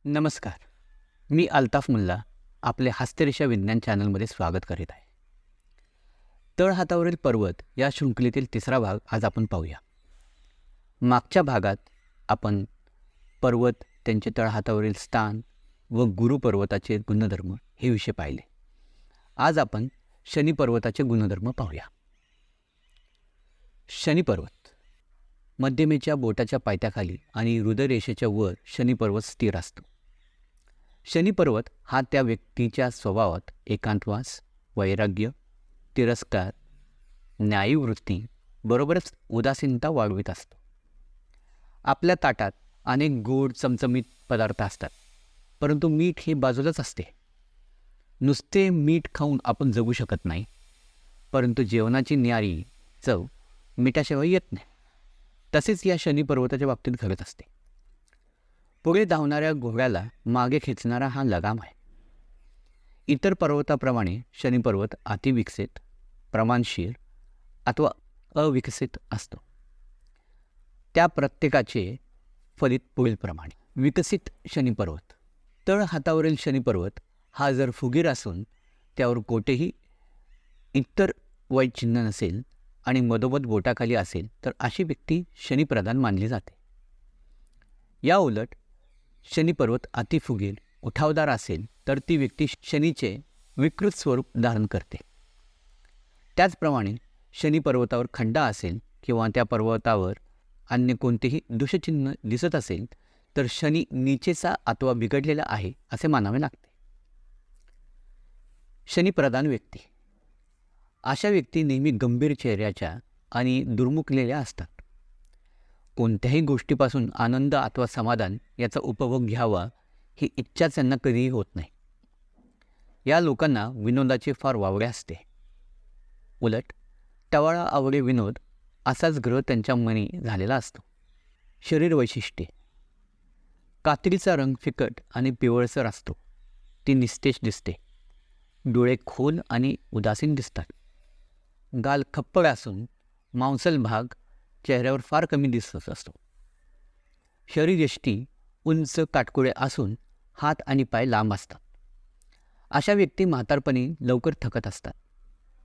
नमस्कार. मी अल्ताफ मुल्ला आपले हस्तरेषा विज्ञान चॅनलमध्ये स्वागत करीत आहे. तळहातावरील पर्वत या शृंखलेतील तिसरा भाग आज आपण पाहूया. मागच्या भागात आपण पर्वत, त्यांचे तळहातावरील स्थान व गुरु पर्वताचे गुणधर्म हे विषय पाहिले. आज आपण शनी पर्वताचे गुणधर्म पाहूया. शनी पर्वत मध्यमेच्या बोटाच्या पायथ्याखाली आणि हृदयरेषेच्या वर शनी पर्वत स्थिर असतो. शनी पर्वत हा त्या व्यक्तीच्या स्वभावात एकांतवास, वैराग्य, तिरस्कार, न्यायवृत्ती बरोबरच उदासीनता वाढवित असतो. आपल्या ताटात अनेक गोड चमचमीत पदार्थ असतात, परंतु मीठ हे बाजूलाच असते. नुसते मीठ खाऊन आपण जगू शकत नाही, परंतु जेवणाची न्यारी चव मिठाशिवाय येत नाही. तसेच या शनी पर्वताच्या बाबतीत घडत असते. पुढे धावणाऱ्या घोड्याला मागे खेचणारा हा लगाम आहे. इतर पर्वताप्रमाणे शनी पर्वत अतिविकसित, प्रमाणशीर अथवा अविकसित असतो. त्या प्रत्येकाचे फलित पुढीलप्रमाणे. विकसित शनी पर्वत. तळ हातावरील शनी पर्वत हा जर फुगीर असून त्यावर कोठेही इतर वाईट चिन्ह नसेल आणि मधोमध बोटाखाली असेल तर अशी व्यक्ती शनिप्रधान मानली जाते. या उलट शनी पर्वत अतिफुगीर, उठावदार असेल तर ती व्यक्ती शनीचे विकृत स्वरूप धारण करते. त्याचप्रमाणे शनी पर्वतावर खंडा असेल किंवा त्या पर्वतावर अन्य कोणतेही दुष्चिन्ह दिसत असेल तर शनी नीचेचा अथवा बिघडलेला आहे असे मानावे लागते. शनिप्रधान व्यक्ती. अशा व्यक्ती नेहमी गंभीर चेहऱ्याच्या आणि दुर्मुखलेल्या असतात. कोणत्याही गोष्टीपासून आनंद अथवा समाधान याचा उपभोग घ्यावा ही इच्छा त्यांना कधीही होत नाही. या लोकांना विनोदाचे फार वावडे असते. उलट टवाळा आवडे विनोद असाच ग्रह त्यांच्या मनी झालेला असतो. शरीर वैशिष्ट्ये. कातडीचा रंग फिकट आणि पिवळसर असतो. ती निस्तेज दिसते. डोळे खोल आणि उदासीन दिसतात. गाल खप्पड असून मांसल भाग चेहऱ्यावर फार कमी दिसत असतो. शरीरयष्टी उंच काटकोळे असून हात आणि पाय लांब असतात. अशा व्यक्ती म्हातारपणी लवकर थकत असतात.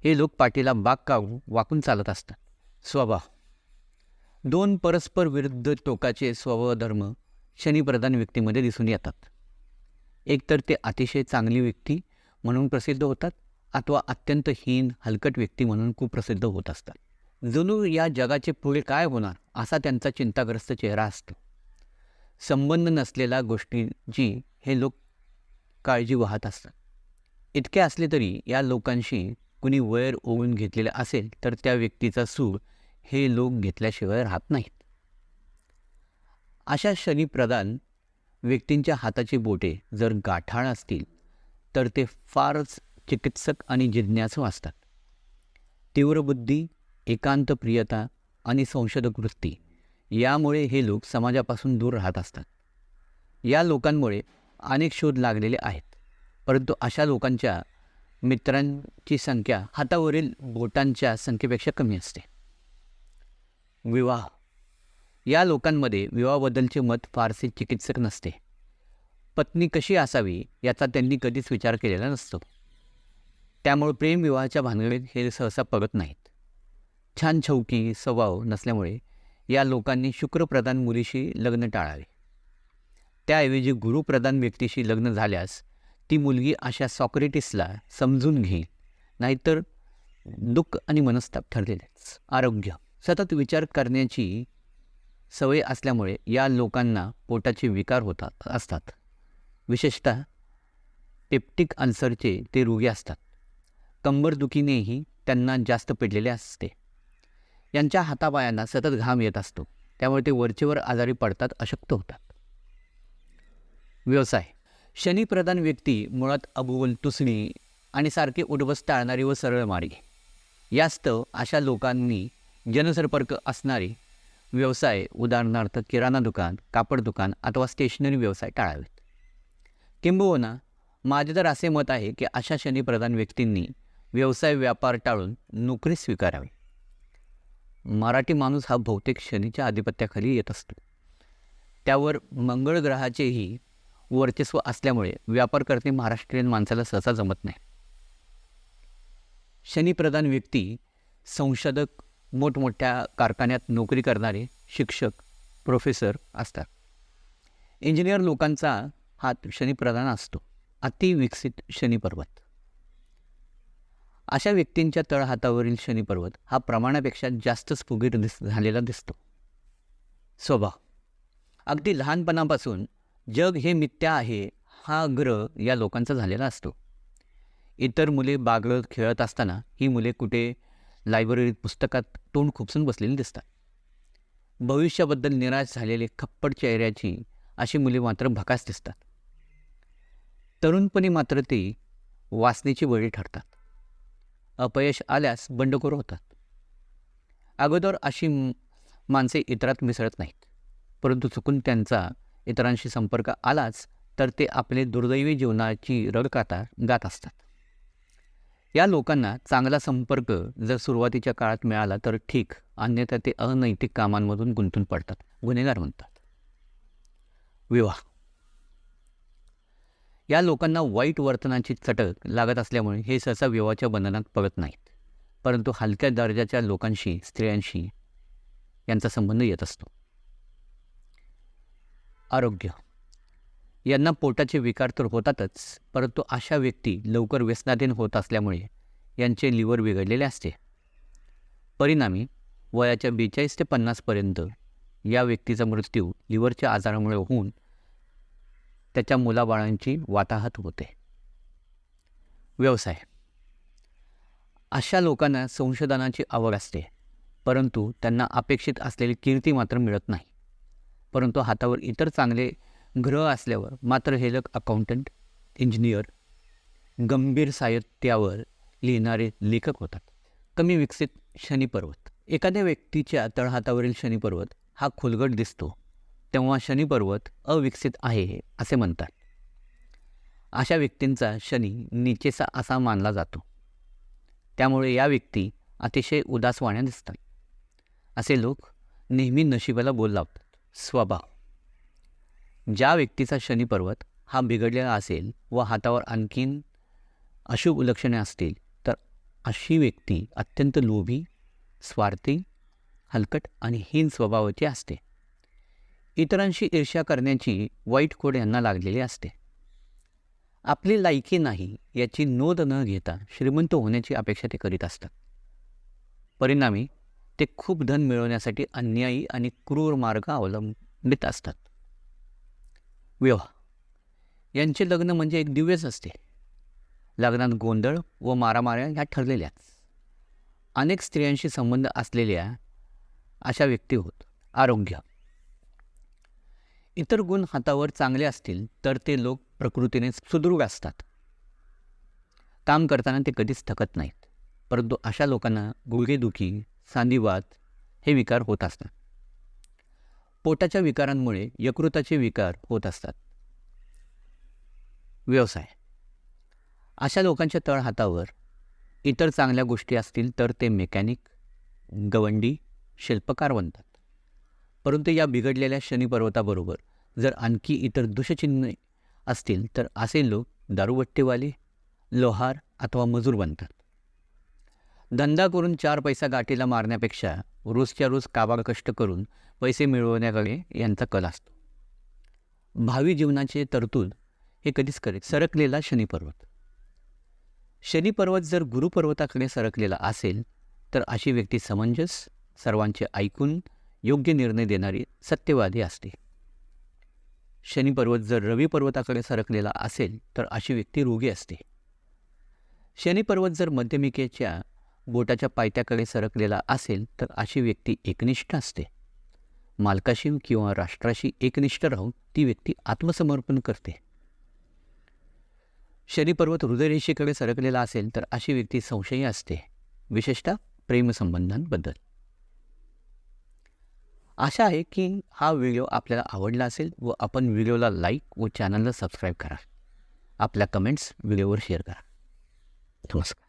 हे लोक पाठीला बाक काढून वाकून चालत असतात. स्वभाव. दोन परस्पर विरुद्ध टोकाचे स्वभावधर्म शनिप्रधान व्यक्तीमध्ये दिसून येतात. एकतर ते अतिशय चांगली व्यक्ती म्हणून प्रसिद्ध होतात अथवा अत्यंत हीन, हलकट व्यक्ती म्हणून कुप्रसिद्ध होत असतात. जणू या जगाचे पुढे काय होणार असा त्यांचा चिंताग्रस्त चेहरा असतो. संबंध नसलेल्या गोष्टींची हे लोक काळजी वाहत असतात. इतके असले तरी या लोकांशी कुणी वैर ओढून घेतलेले असेल तर त्या व्यक्तीचा सूड हे लोक घेतल्याशिवाय राहत नाहीत. अशा शनिप्रधान व्यक्तींच्या हाताची बोटे जर गाठाळ असतील तर ते फारच चिकित्सक आणि जिज्ञासू असतात. तीव्र बुद्धी, एकांत प्रियता आणि संशोधक वृत्ती यामुळे हे लोक समाजापासून दूर राहत असतात. या लोकांमुळे अनेक शोध लागलेले आहेत, परंतु अशा लोकांच्या मित्रांची संख्या हातावरील बोटांच्या संख्येपेक्षा कमी असते. विवाह. या लोकांमध्ये विवाहाबद्दलचे मत फारसे चिकित्सक नसते. पत्नी कशी असावी याचा त्यांनी कधीच विचार केलेला नसतो. त्यामुळे प्रेमविवाहाच्या भानगडीत हे सहसा पडत नाहीत. छान छौकी स्वभाव नसल्यामुळे या लोकांनी शुक्रप्रधान मुलीशी लग्न टाळावे. त्याऐवजी गुरुप्रधान व्यक्तीशी लग्न झाल्यास ती मुलगी अशा सॉक्रेटिसला समजून घेईल, नाहीतर दुःख आणि मनस्ताप ठरलेलेच. आरोग्य. सतत विचार करण्याची सवय असल्यामुळे या लोकांना पोटाचे विकार होतात असतात. विशेषतः पेप्टिक अल्सरचे ते रोगी असतात. कंबरदुखीनेही त्यांना जास्त पिडलेले असते. यांच्या हातापायांना सतत घाम येत असतो, त्यामुळे ते वरचेवर आजारी पडतात, अशक्त होतात. व्यवसाय. शनिप्रधान व्यक्ती मुळात अबोल, तुसडी आणि सारखे उठबस टाळणारी व सरळ मार्गी. यास्तव अशा लोकांनी जनसंपर्क असणारे व्यवसाय, उदाहरणार्थ किराणा दुकान, कापड दुकान अथवा स्टेशनरी व्यवसाय टाळावेत. किंबहुना माझे तर असे मत आहे की अशा शनिप्रधान व्यक्तींनी व्यवसाय व्यापार टाळून नोकरी स्वीकारावी. मराठी माणूस हा बहुतेक शनीच्या आधिपत्याखाली येत असतो. त्यावर मंगळ ग्रहाचेही वर्चस्व असल्यामुळे व्यापार करणे महाराष्ट्रीयन माणसाला सहसा जमत नाही. शनिप्रधान व्यक्ती संशोधक, मोठमोठ्या कारखान्यात नोकरी करणारे शिक्षक, प्रोफेसर असतात. इंजिनियर लोकांचा हा शनिप्रधान असतो. अतिविकसित शनिपर्वत. अशा व्यक्तींच्या तळहातावरील शनिपर्वत हा प्रमाणापेक्षा जास्तच फुगीर झालेला दिसतो. स्वभाव. अगदी लहानपणापासून जग हे मिथ्या आहे हा ग्रह या लोकांचा झालेला असतो. इतर मुले बागडत खेळत असताना ही मुले कुठे लायब्ररीत पुस्तकात तोंड खुपसून बसलेली दिसतात. भविष्याबद्दल निराश झालेले खप्पड चेहऱ्याची अशी मुले मात्र भकास दिसतात. तरुणपणी मात्र ती वासनेची बळी ठरतात. अपयश आल्यास बंडखोर होतात. अगोदर अशी माणसे इतरात मिसळत नाहीत, परंतु चुकून त्यांचा इतरांशी संपर्क आलाच तर ते आपले दुर्दैवी जीवनाची रडगाथा गात असतात. या लोकांना चांगला संपर्क जर सुरुवातीच्या काळात मिळाला तर ठीक, अन्यथा ते अनैतिक कामांमधून गुंतून पडतात, गुन्हेगार म्हणतात. विवाह. या लोकांना वाईट वर्तनाची चटक लागत असल्यामुळे हे सहसा विवाहाच्या बंधनात पडत नाहीत, परंतु हलक्या दर्जाच्या लोकांशी, स्त्रियांशी यांचा संबंध येत असतो. आरोग्य. यांना पोटाचे विकार तर होतातच, परंतु अशा व्यक्ती लवकर व्यसनाधीन होत असल्यामुळे यांचे लिव्हर बिघडलेले असते. परिणामी वयाच्या 42 ते 50 पर्यंत या व्यक्तीचा मृत्यू लिव्हरच्या आजारामुळे होऊन त्याच्या मुलाबाळांची वाताहत होते. व्यवसाय. अशा लोकांना संशोधनाची आवड असते, परंतु त्यांना अपेक्षित असलेली कीर्ती मात्र मिळत नाही. परंतु हातावर इतर चांगले ग्रह असल्यावर मात्र हे लोक अकाउंटंट, इंजिनियर, गंभीर साहित्यावर लिहिणारे लेखक होतात. कमी विकसित शनिपर्वत. एखाद्या व्यक्तीच्या तळहातावरील शनिपर्वत हा खोलगट दिसतो तेव्हा शनिपर्वत अविकसित आहे असे म्हणतात. अशा व्यक्तींचा शनी नीचेसा असा मानला जातो. त्यामुळे या व्यक्ती अतिशय उदासवाण्या दिसतात. असे लोक नेहमी नशिबाला बोल लावतात. स्वभाव. ज्या व्यक्तीचा शनिपर्वत हा बिघडलेला असेल व हातावर आणखीन अशुभ लक्षणे असतील तर अशी व्यक्ती अत्यंत लोभी, स्वार्थी, हलकट आणि हीन स्वभावाची असते. इतरांशी ईर्ष्या करण्याची वाईट खोड यांना लागलेली असते. आपली लायकी नाही याची नोंद न घेता श्रीमंत होण्याची अपेक्षा ते करीत असतात. परिणामी ते खूप धन मिळवण्यासाठी अन्यायी आणि क्रूर मार्ग अवलंबित असतात. विवाह. यांचे लग्न म्हणजे एक दिव्यच असते. लग्नात गोंधळ व मारामाऱ्या ह्या ठरलेल्याच. अनेक स्त्रियांशी संबंध असलेल्या अशा व्यक्ती होत. आरोग्य. इतर गुण हातावर चांगले असतील तर ते लोक प्रकृतीने सुदृढ असतात. काम करताना ते कधीच थकत नाहीत, परंतु अशा लोकांना गुडघेदुखी, सांधिवात हे विकार होत असतात. पोटाच्या विकारांमुळे यकृताचे विकार होत असतात. व्यवसाय. अशा लोकांच्या तळहातावर इतर चांगल्या गोष्टी असतील तर ते मेकॅनिक, गवंडी, शिल्पकार बनतात. परंतु या बिघडलेल्या शनिपर्वताबरोबर जर आणखी इतर दुष्चिन्हे असतील तर असे लोक दारूबट्टीवाले, लोहार अथवा मजूर बनतात. धंदा करून 4 पैसा गाठीला मारण्यापेक्षा रोजच्या रोज काबाड कष्ट करून पैसे मिळवण्याकडे यांचा कल असतो. भावी जीवनाचे तरतूद हे कधीच करीत. सरकलेला शनिपर्वत. शनिपर्वत जर गुरुपर्वताकडे सरकलेला असेल तर अशी व्यक्ती समंजस, सर्वांचे ऐकून योग्य निर्णय देणारी सत्यवादी असते. शनिपर्वत जर रवी पर्वताकडे सरकलेला असेल तर अशी व्यक्ती रोगी असते. शनिपर्वत जर मध्यमिकेच्या बोटाच्या पायथ्याकडे सरकलेला असेल तर अशी व्यक्ती एकनिष्ठ असते. मालकाशी किंवा राष्ट्राशी एकनिष्ठ राहून ती व्यक्ती आत्मसमर्पण करते. शनिपर्वत हृदयरेषेकडे सरकलेला असेल तर अशी व्यक्ती संशयी असते, विशेषतः प्रेमसंबंधांबद्दल. आशा आहे की हा व्हिडिओ आपल्याला आवडला असेल व आपण व्हिडिओला लाईक व चॅनलला सबस्क्राईब करा. आपल्या कमेंट्स व्हिडिओवर शेअर करा. नमस्कार.